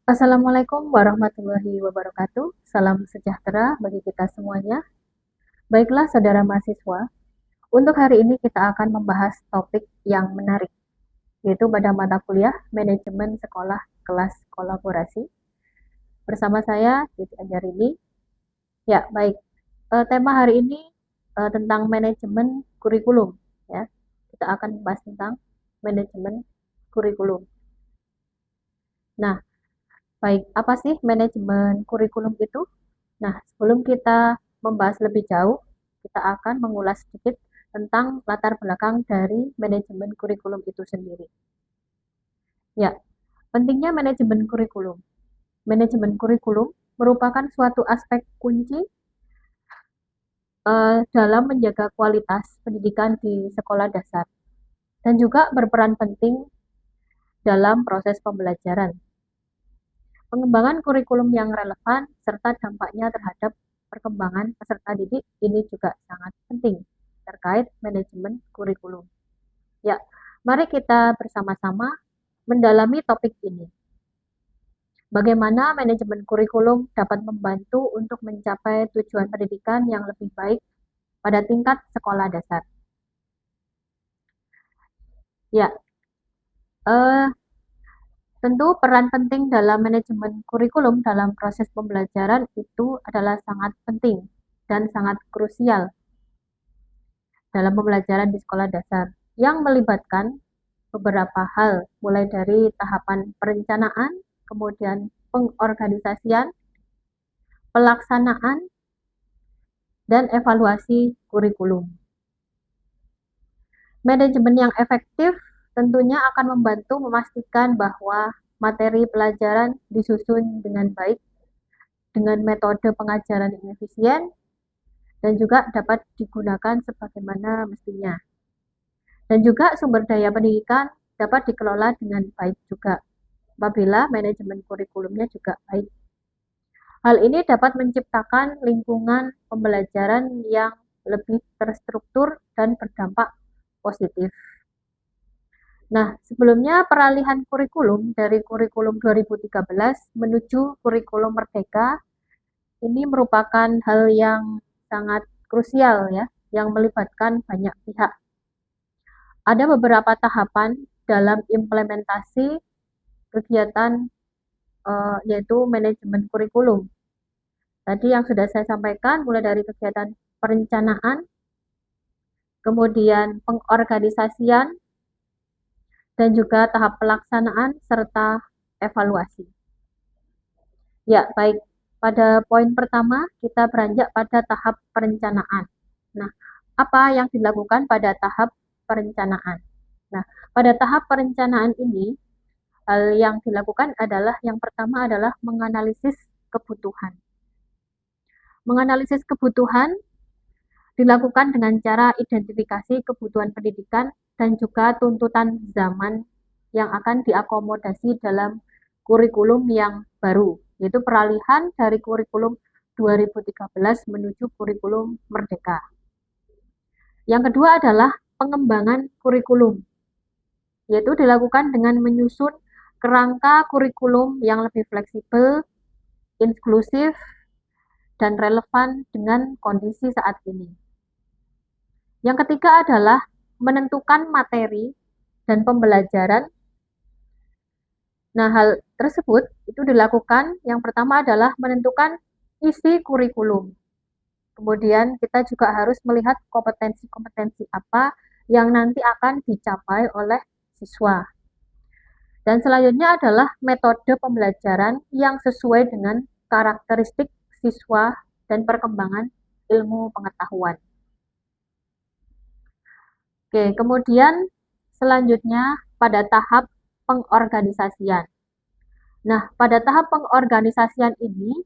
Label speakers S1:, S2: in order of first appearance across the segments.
S1: Assalamualaikum warahmatullahi wabarakatuh. Salam sejahtera bagi kita semuanya. Baiklah, saudara mahasiswa, untuk hari ini kita akan membahas topik yang menarik, yaitu pada mata kuliah Manajemen Sekolah Kelas Kolaborasi. Bersama saya, Siti Anjarini. Ya, baik. Tema hari ini tentang manajemen kurikulum. Ya, kita akan membahas tentang manajemen kurikulum. Nah, baik, apa sih manajemen kurikulum itu? Nah, sebelum kita membahas lebih jauh, kita akan mengulas sedikit tentang latar belakang dari manajemen kurikulum itu sendiri. Ya, pentingnya manajemen kurikulum. Manajemen kurikulum merupakan suatu aspek kunci dalam menjaga kualitas pendidikan di sekolah dasar dan juga berperan penting dalam proses pembelajaran. Pengembangan kurikulum yang relevan serta dampaknya terhadap perkembangan peserta didik ini juga sangat penting terkait manajemen kurikulum. Ya, mari kita bersama-sama mendalami topik ini. Bagaimana manajemen kurikulum dapat membantu untuk mencapai tujuan pendidikan yang lebih baik pada tingkat sekolah dasar. Ya, eh, tentu peran penting dalam manajemen kurikulum dalam proses pembelajaran itu adalah sangat penting dan sangat krusial dalam pembelajaran di sekolah dasar yang melibatkan beberapa hal, mulai dari tahapan perencanaan, kemudian pengorganisasian, pelaksanaan, dan evaluasi kurikulum. Manajemen yang efektif tentunya akan membantu memastikan bahwa materi pelajaran disusun dengan baik, dengan metode pengajaran yang efisien, dan juga dapat digunakan sebagaimana mestinya. Dan juga sumber daya pendidikan dapat dikelola dengan baik juga, apabila manajemen kurikulumnya juga baik. Hal ini dapat menciptakan lingkungan pembelajaran yang lebih terstruktur dan berdampak positif. Nah, sebelumnya peralihan kurikulum dari kurikulum 2013 menuju kurikulum Merdeka ini merupakan hal yang sangat krusial ya, yang melibatkan banyak pihak. Ada beberapa tahapan dalam implementasi kegiatan yaitu manajemen kurikulum. Tadi yang sudah saya sampaikan mulai dari kegiatan perencanaan, kemudian pengorganisasian, dan juga tahap pelaksanaan serta evaluasi. Ya, baik. Pada poin pertama, kita beranjak pada tahap perencanaan. Nah, apa yang dilakukan pada tahap perencanaan? Nah, pada tahap perencanaan ini, hal yang dilakukan adalah yang pertama adalah menganalisis kebutuhan. Menganalisis kebutuhan dilakukan dengan cara identifikasi kebutuhan pendidikan dan juga tuntutan zaman yang akan diakomodasi dalam kurikulum yang baru, yaitu peralihan dari kurikulum 2013 menuju kurikulum Merdeka. Yang kedua adalah pengembangan kurikulum, yaitu dilakukan dengan menyusun kerangka kurikulum yang lebih fleksibel, inklusif, dan relevan dengan kondisi saat ini. Yang ketiga adalah menentukan materi dan pembelajaran. Nah, hal tersebut itu dilakukan yang pertama adalah menentukan isi kurikulum. Kemudian kita juga harus melihat kompetensi-kompetensi apa yang nanti akan dicapai oleh siswa. Dan selanjutnya adalah metode pembelajaran yang sesuai dengan karakteristik siswa dan perkembangan ilmu pengetahuan. Oke, kemudian selanjutnya pada tahap pengorganisasian. Nah, pada tahap pengorganisasian ini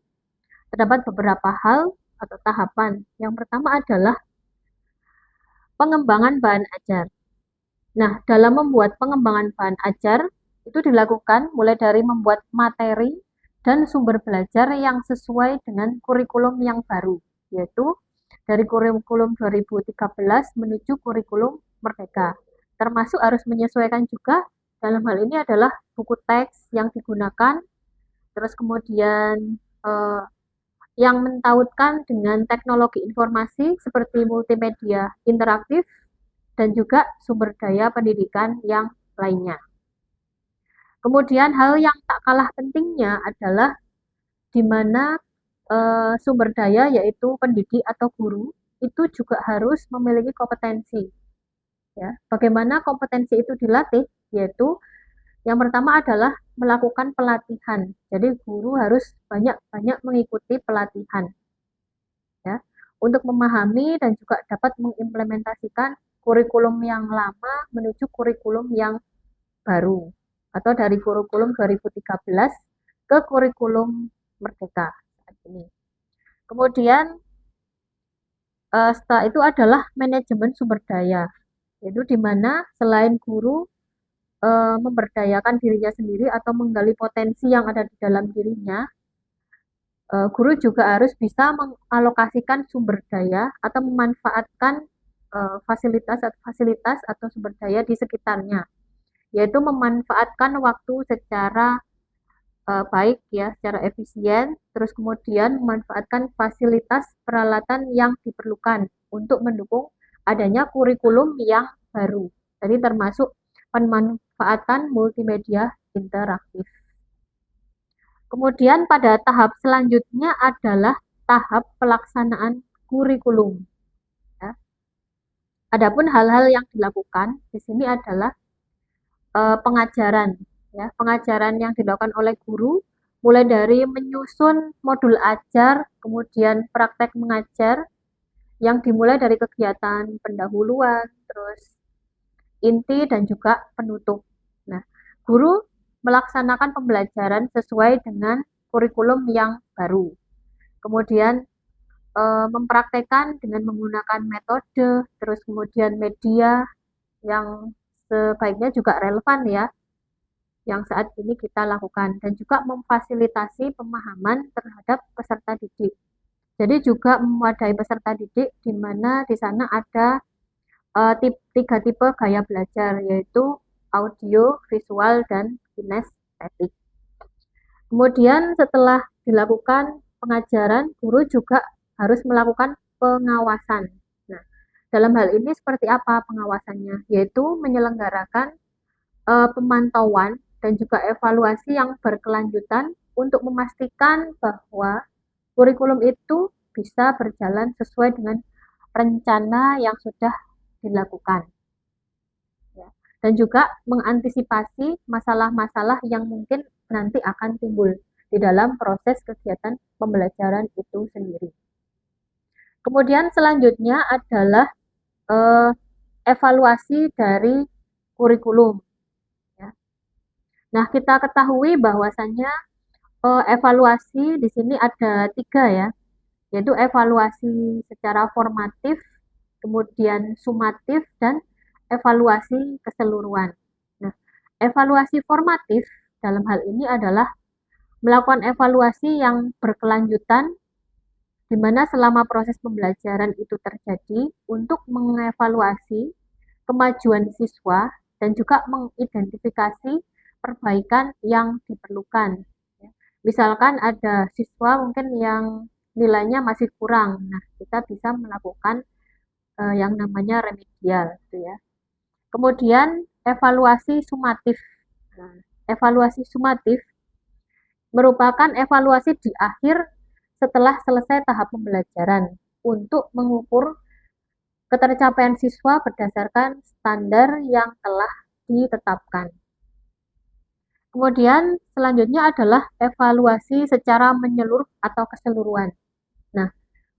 S1: terdapat beberapa hal atau tahapan. Yang pertama adalah pengembangan bahan ajar. Nah, dalam membuat pengembangan bahan ajar itu dilakukan mulai dari membuat materi dan sumber belajar yang sesuai dengan kurikulum yang baru, yaitu dari kurikulum 2013 menuju kurikulum Merdeka. Termasuk harus menyesuaikan juga dalam hal ini adalah buku teks yang digunakan, terus kemudian yang mentautkan dengan teknologi informasi seperti multimedia interaktif dan juga sumber daya pendidikan yang lainnya. Kemudian hal yang tak kalah pentingnya adalah di mana sumber daya yaitu pendidik atau guru itu juga harus memiliki kompetensi. Ya, bagaimana kompetensi itu dilatih? Yaitu yang pertama adalah melakukan pelatihan. Jadi guru harus banyak-banyak mengikuti pelatihan, ya, untuk memahami dan juga dapat mengimplementasikan kurikulum yang lama menuju kurikulum yang baru atau dari kurikulum 2013 ke kurikulum Merdeka saat ini. Kemudian setelah itu adalah manajemen sumber daya, yaitu di mana selain guru memberdayakan dirinya sendiri atau menggali potensi yang ada di dalam dirinya, guru juga harus bisa mengalokasikan sumber daya atau memanfaatkan fasilitas atau sumber daya di sekitarnya, yaitu memanfaatkan waktu secara baik ya, secara efisien, terus kemudian memanfaatkan fasilitas peralatan yang diperlukan untuk mendukung adanya kurikulum yang baru. Jadi termasuk pemanfaatan multimedia interaktif. Kemudian pada tahap selanjutnya adalah tahap pelaksanaan kurikulum. Ya. Adapun hal-hal yang dilakukan di sini adalah pengajaran, ya, pengajaran yang dilakukan oleh guru, mulai dari menyusun modul ajar, kemudian praktek mengajar, yang dimulai dari kegiatan pendahuluan, terus inti dan juga penutup. Nah, guru melaksanakan pembelajaran sesuai dengan kurikulum yang baru. Kemudian mempraktekkan dengan menggunakan metode, terus kemudian media yang sebaiknya juga relevan ya, yang saat ini kita lakukan, dan juga memfasilitasi pemahaman terhadap peserta didik. Jadi juga memadai peserta didik di mana di sana ada tiga tipe gaya belajar, yaitu audio, visual, dan kinestetik. Kemudian setelah dilakukan pengajaran, guru juga harus melakukan pengawasan. Nah, dalam hal ini seperti apa pengawasannya? Yaitu menyelenggarakan pemantauan dan juga evaluasi yang berkelanjutan untuk memastikan bahwa kurikulum itu bisa berjalan sesuai dengan rencana yang sudah dilakukan. Ya. Dan juga mengantisipasi masalah-masalah yang mungkin nanti akan timbul di dalam proses kegiatan pembelajaran itu sendiri. Kemudian selanjutnya adalah evaluasi dari kurikulum. Ya. Nah, kita ketahui bahwasannya evaluasi di sini ada 3 ya, yaitu evaluasi secara formatif, kemudian sumatif, dan evaluasi keseluruhan. Nah, evaluasi formatif dalam hal ini adalah melakukan evaluasi yang berkelanjutan di mana selama proses pembelajaran itu terjadi untuk mengevaluasi kemajuan siswa dan juga mengidentifikasi perbaikan yang diperlukan. Misalkan ada siswa mungkin yang nilainya masih kurang, nah kita bisa melakukan yang namanya remedial, gitu ya. Kemudian evaluasi sumatif. Nah, evaluasi sumatif merupakan evaluasi di akhir setelah selesai tahap pembelajaran untuk mengukur ketercapaian siswa berdasarkan standar yang telah ditetapkan. Kemudian selanjutnya adalah evaluasi secara menyeluruh atau keseluruhan. Nah,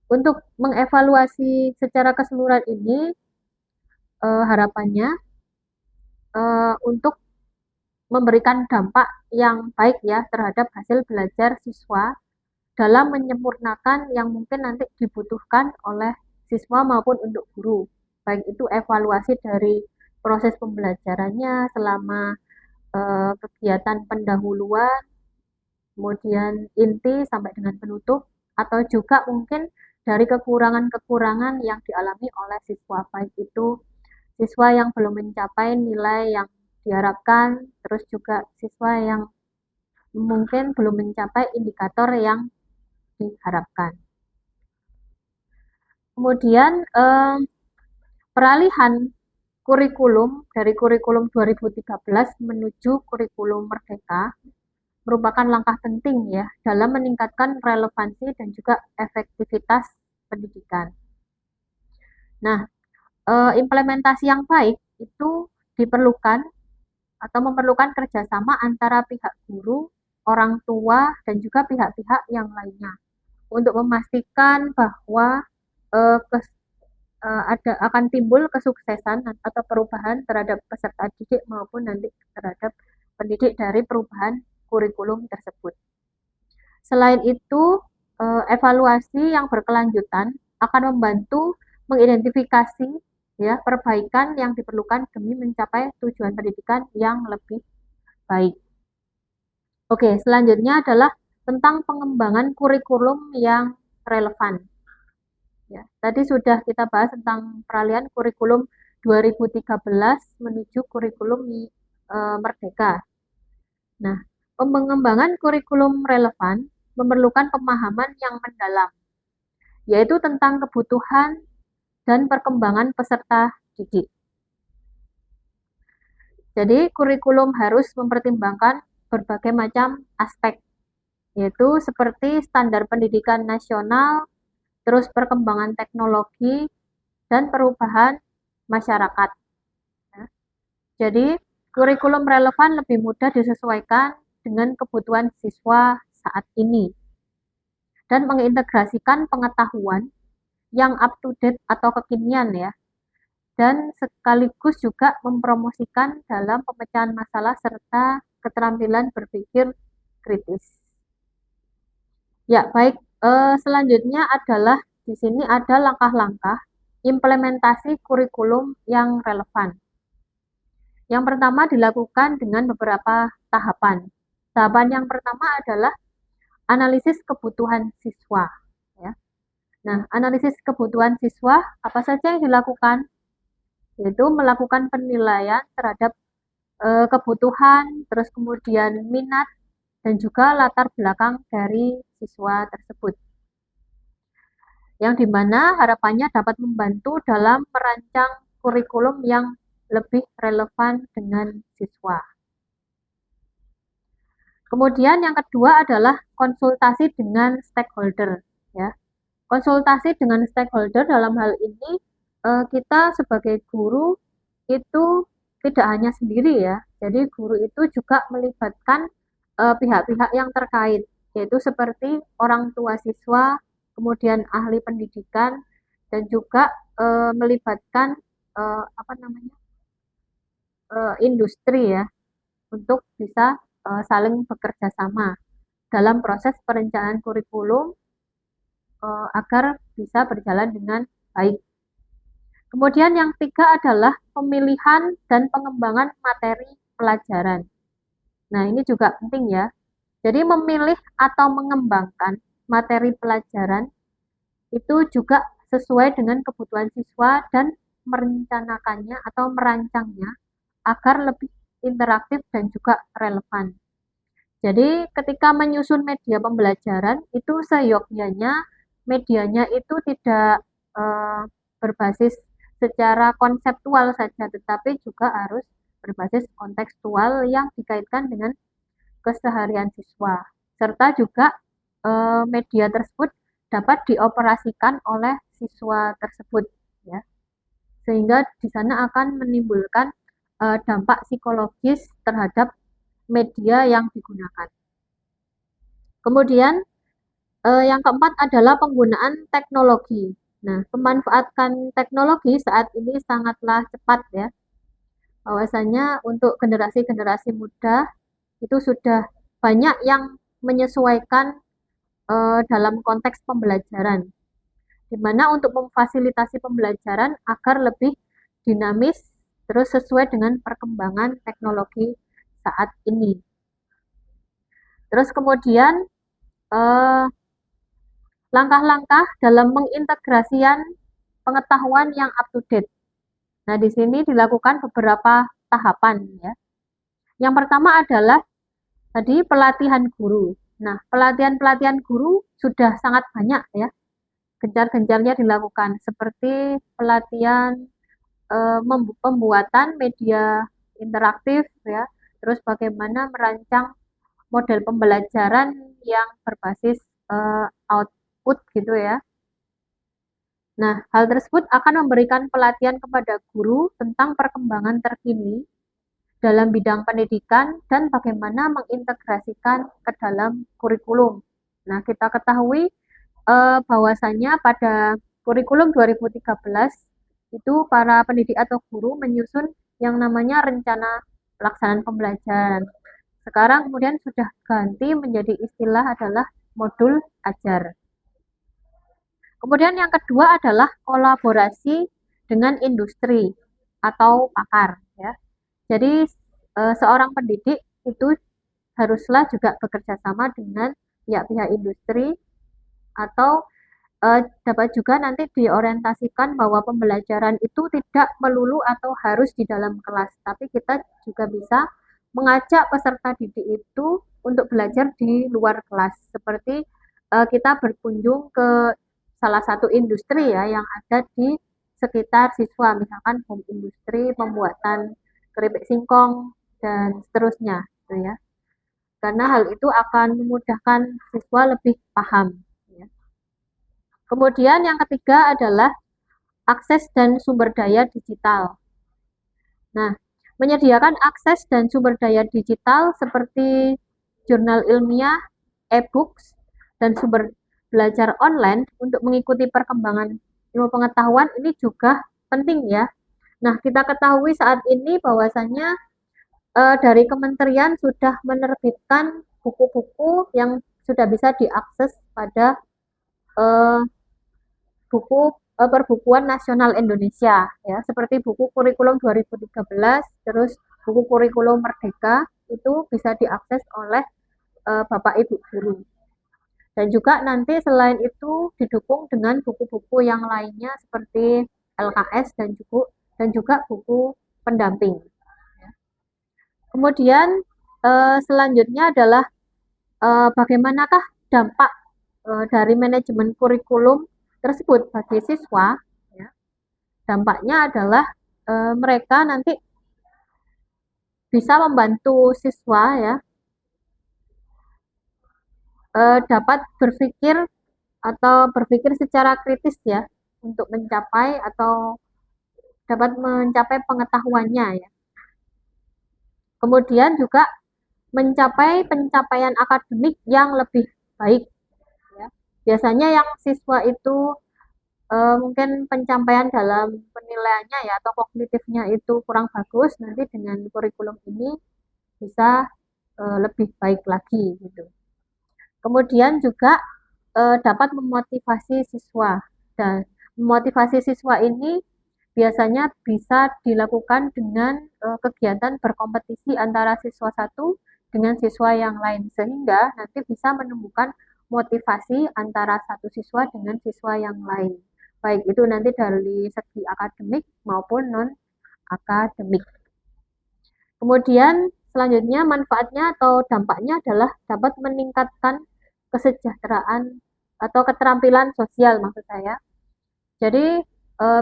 S1: untuk mengevaluasi secara keseluruhan ini harapannya untuk memberikan dampak yang baik ya terhadap hasil belajar siswa dalam menyempurnakan yang mungkin nanti dibutuhkan oleh siswa maupun untuk guru. Baik itu evaluasi dari proses pembelajarannya selama kegiatan pendahuluan, kemudian inti sampai dengan penutup, atau juga mungkin dari kekurangan-kekurangan yang dialami oleh siswa, baik itu siswa yang belum mencapai nilai yang diharapkan, terus juga siswa yang mungkin belum mencapai indikator yang diharapkan. Kemudian peralihan kurikulum dari kurikulum 2013 menuju kurikulum Merdeka merupakan langkah penting ya dalam meningkatkan relevansi dan juga efektivitas pendidikan. Nah, implementasi yang baik itu diperlukan atau memerlukan kerjasama antara pihak guru, orang tua, dan juga pihak-pihak yang lainnya untuk memastikan bahwa akan timbul kesuksesan atau perubahan terhadap peserta didik maupun nanti terhadap pendidik dari perubahan kurikulum tersebut. Selain itu, evaluasi yang berkelanjutan akan membantu mengidentifikasi ya perbaikan yang diperlukan demi mencapai tujuan pendidikan yang lebih baik. Oke, selanjutnya adalah tentang pengembangan kurikulum yang relevan. Ya, tadi sudah kita bahas tentang peralihan kurikulum 2013 menuju kurikulum Merdeka. Nah, pengembangan kurikulum relevan memerlukan pemahaman yang mendalam, yaitu tentang kebutuhan dan perkembangan peserta didik. Jadi, kurikulum harus mempertimbangkan berbagai macam aspek, yaitu seperti standar pendidikan nasional, terus perkembangan teknologi, dan perubahan masyarakat. Jadi, kurikulum relevan lebih mudah disesuaikan dengan kebutuhan siswa saat ini dan mengintegrasikan pengetahuan yang up to date atau kekinian ya, dan sekaligus juga mempromosikan dalam pemecahan masalah serta keterampilan berpikir kritis. Ya, baik. Selanjutnya adalah di sini ada langkah-langkah implementasi kurikulum yang relevan. Yang pertama dilakukan dengan beberapa tahapan. Tahapan yang pertama adalah analisis kebutuhan siswa. Ya. Nah, analisis kebutuhan siswa apa saja yang dilakukan? Yaitu melakukan penilaian terhadap kebutuhan, terus kemudian minat, dan juga latar belakang dari siswa tersebut. Yang dimana harapannya dapat membantu dalam merancang kurikulum yang lebih relevan dengan siswa. Kemudian yang kedua adalah konsultasi dengan stakeholder. Ya. Konsultasi dengan stakeholder dalam hal ini kita sebagai guru itu tidak hanya sendiri ya. Jadi guru itu juga melibatkan pihak-pihak yang terkait, yaitu seperti orang tua siswa, kemudian ahli pendidikan, dan juga melibatkan industri ya untuk bisa saling bekerja sama dalam proses perencanaan kurikulum agar bisa berjalan dengan baik. Kemudian yang ketiga adalah pemilihan dan pengembangan materi pelajaran. Nah, ini juga penting ya. Jadi memilih atau mengembangkan materi pelajaran itu juga sesuai dengan kebutuhan siswa dan merencanakannya atau merancangnya agar lebih interaktif dan juga relevan. Jadi ketika menyusun media pembelajaran itu seyogyanya medianya itu tidak berbasis secara konseptual saja, tetapi juga harus berbasis kontekstual yang dikaitkan dengan keseharian siswa, serta juga media tersebut dapat dioperasikan oleh siswa tersebut, ya, sehingga di sana akan menimbulkan dampak psikologis terhadap media yang digunakan. Kemudian yang keempat adalah penggunaan teknologi. Nah, pemanfaatan teknologi saat ini sangatlah cepat ya. Bahwasanya untuk generasi-generasi muda itu sudah banyak yang menyesuaikan dalam konteks pembelajaran. Di mana untuk memfasilitasi pembelajaran agar lebih dinamis terus sesuai dengan perkembangan teknologi saat ini. Terus kemudian langkah-langkah dalam mengintegrasikan pengetahuan yang up to date. Nah, di sini dilakukan beberapa tahapan ya. Yang pertama adalah Tadi pelatihan guru. Nah, pelatihan-pelatihan guru sudah sangat banyak ya, gencar-gencarnya dilakukan seperti pelatihan pembuatan media interaktif ya, terus bagaimana merancang model pembelajaran yang berbasis output gitu ya. Nah, hal tersebut akan memberikan pelatihan kepada guru tentang perkembangan terkini dalam bidang pendidikan dan bagaimana mengintegrasikan ke dalam kurikulum. Nah, kita ketahui bahwasanya pada kurikulum 2013 itu para pendidik atau guru menyusun yang namanya rencana pelaksanaan pembelajaran. Sekarang kemudian sudah ganti menjadi istilah adalah modul ajar. Kemudian yang kedua adalah kolaborasi dengan industri atau pakar ya. Jadi seorang pendidik itu haruslah juga bekerja sama dengan pihak-pihak industri atau dapat juga nanti diorientasikan bahwa pembelajaran itu tidak melulu atau harus di dalam kelas, tapi kita juga bisa mengajak peserta didik itu untuk belajar di luar kelas, seperti kita berkunjung ke salah satu industri ya yang ada di sekitar siswa, misalkan home industri, pembuatan keripik singkong dan seterusnya, gitu ya. Karena hal itu akan memudahkan siswa lebih paham. Ya. Kemudian yang ketiga adalah akses dan sumber daya digital. Nah, menyediakan akses dan sumber daya digital seperti jurnal ilmiah, e-books, dan sumber belajar online untuk mengikuti perkembangan ilmu pengetahuan ini juga penting ya. Nah, kita ketahui saat ini bahwasannya dari kementerian sudah menerbitkan buku-buku yang sudah bisa diakses pada eh, buku perbukuan nasional Indonesia ya, seperti buku kurikulum 2013, terus buku kurikulum Merdeka itu bisa diakses oleh Bapak Ibu guru. Dan juga nanti selain itu didukung dengan buku-buku yang lainnya seperti LKS dan juga buku pendamping. Kemudian selanjutnya adalah bagaimanakah dampak dari manajemen kurikulum tersebut bagi siswa. Ya. Dampaknya adalah mereka nanti bisa membantu siswa ya dapat berpikir atau berpikir secara kritis ya untuk mencapai atau dapat mencapai pengetahuannya ya. Kemudian juga mencapai pencapaian akademik yang lebih baik. Ya. Biasanya yang siswa itu mungkin pencapaian dalam penilaiannya ya atau kognitifnya itu kurang bagus, nanti dengan kurikulum ini bisa lebih baik lagi gitu. Kemudian juga dapat memotivasi siswa dan memotivasi siswa ini biasanya bisa dilakukan dengan kegiatan berkompetisi antara siswa satu dengan siswa yang lain sehingga nanti bisa menumbuhkan motivasi antara satu siswa dengan siswa yang lain. Baik itu nanti dari segi akademik maupun non akademik. Kemudian selanjutnya manfaatnya atau dampaknya adalah dapat meningkatkan kesejahteraan atau keterampilan sosial maksud saya. Jadi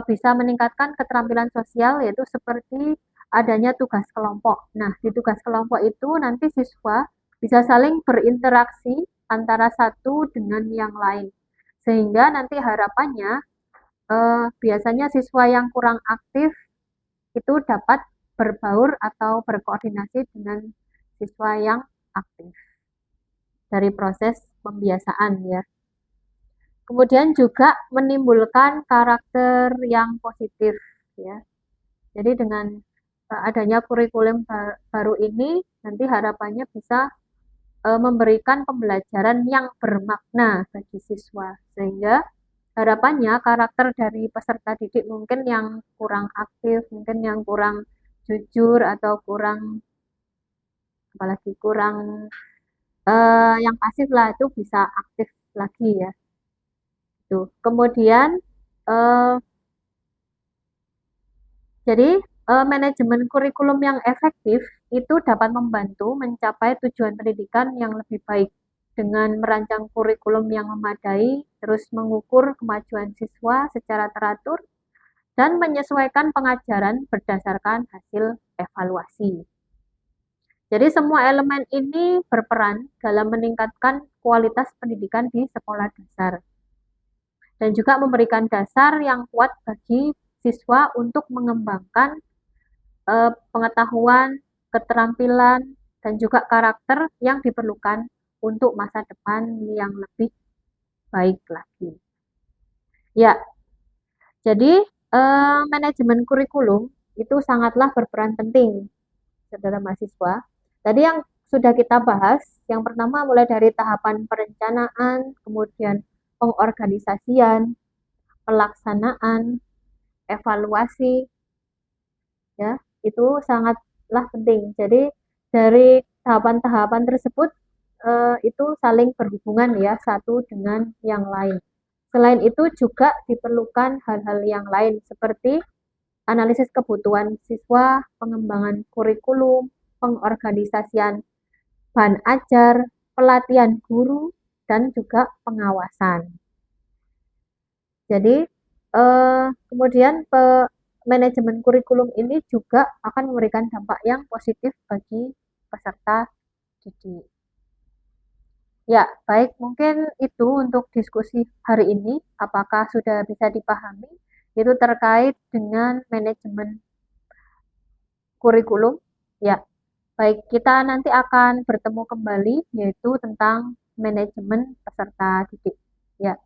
S1: bisa meningkatkan keterampilan sosial yaitu seperti adanya tugas kelompok. Nah, di tugas kelompok itu nanti siswa bisa saling berinteraksi antara satu dengan yang lain. Sehingga nanti harapannya biasanya siswa yang kurang aktif itu dapat berbaur atau berkoordinasi dengan siswa yang aktif dari proses pembiasaan ya. Kemudian juga menimbulkan karakter yang positif ya. Jadi dengan adanya kurikulum baru ini nanti harapannya bisa memberikan pembelajaran yang bermakna bagi siswa sehingga harapannya karakter dari peserta didik mungkin yang kurang aktif, mungkin yang kurang jujur atau kurang apalagi kurang yang pasif lah itu bisa aktif lagi ya. Tuh. Kemudian jadi manajemen kurikulum yang efektif itu dapat membantu mencapai tujuan pendidikan yang lebih baik dengan merancang kurikulum yang memadai, terus mengukur kemajuan siswa secara teratur, dan menyesuaikan pengajaran berdasarkan hasil evaluasi. Jadi semua elemen ini berperan dalam meningkatkan kualitas pendidikan di sekolah dasar dan juga memberikan dasar yang kuat bagi siswa untuk mengembangkan pengetahuan, keterampilan, dan juga karakter yang diperlukan untuk masa depan yang lebih baik lagi. Ya, jadi manajemen kurikulum itu sangatlah berperan penting, saudara mahasiswa. Tadi yang sudah kita bahas, yang pertama mulai dari tahapan perencanaan, kemudian pengorganisasian, pelaksanaan, evaluasi, ya, itu sangatlah penting. Jadi dari tahapan-tahapan tersebut itu saling berhubungan ya satu dengan yang lain. Selain itu juga diperlukan hal-hal yang lain seperti analisis kebutuhan siswa, pengembangan kurikulum, pengorganisasian bahan ajar, pelatihan guru, dan juga pengawasan. Jadi kemudian manajemen kurikulum ini juga akan memberikan dampak yang positif bagi peserta didik. Ya, baik, mungkin itu untuk diskusi hari ini. Apakah sudah bisa dipahami? Itu terkait dengan manajemen kurikulum. Ya, baik, kita nanti akan bertemu kembali, yaitu tentang manajemen peserta didik. Ya,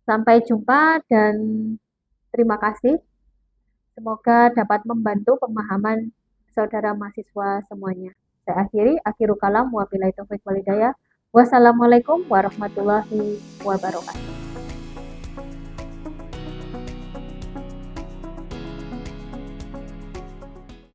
S1: sampai jumpa dan terima kasih. Semoga dapat membantu pemahaman saudara mahasiswa semuanya. Saya akhiri, akhiru kalam, wabillahi taufiq walhidayah. Wassalamualaikum warahmatullahi wabarakatuh.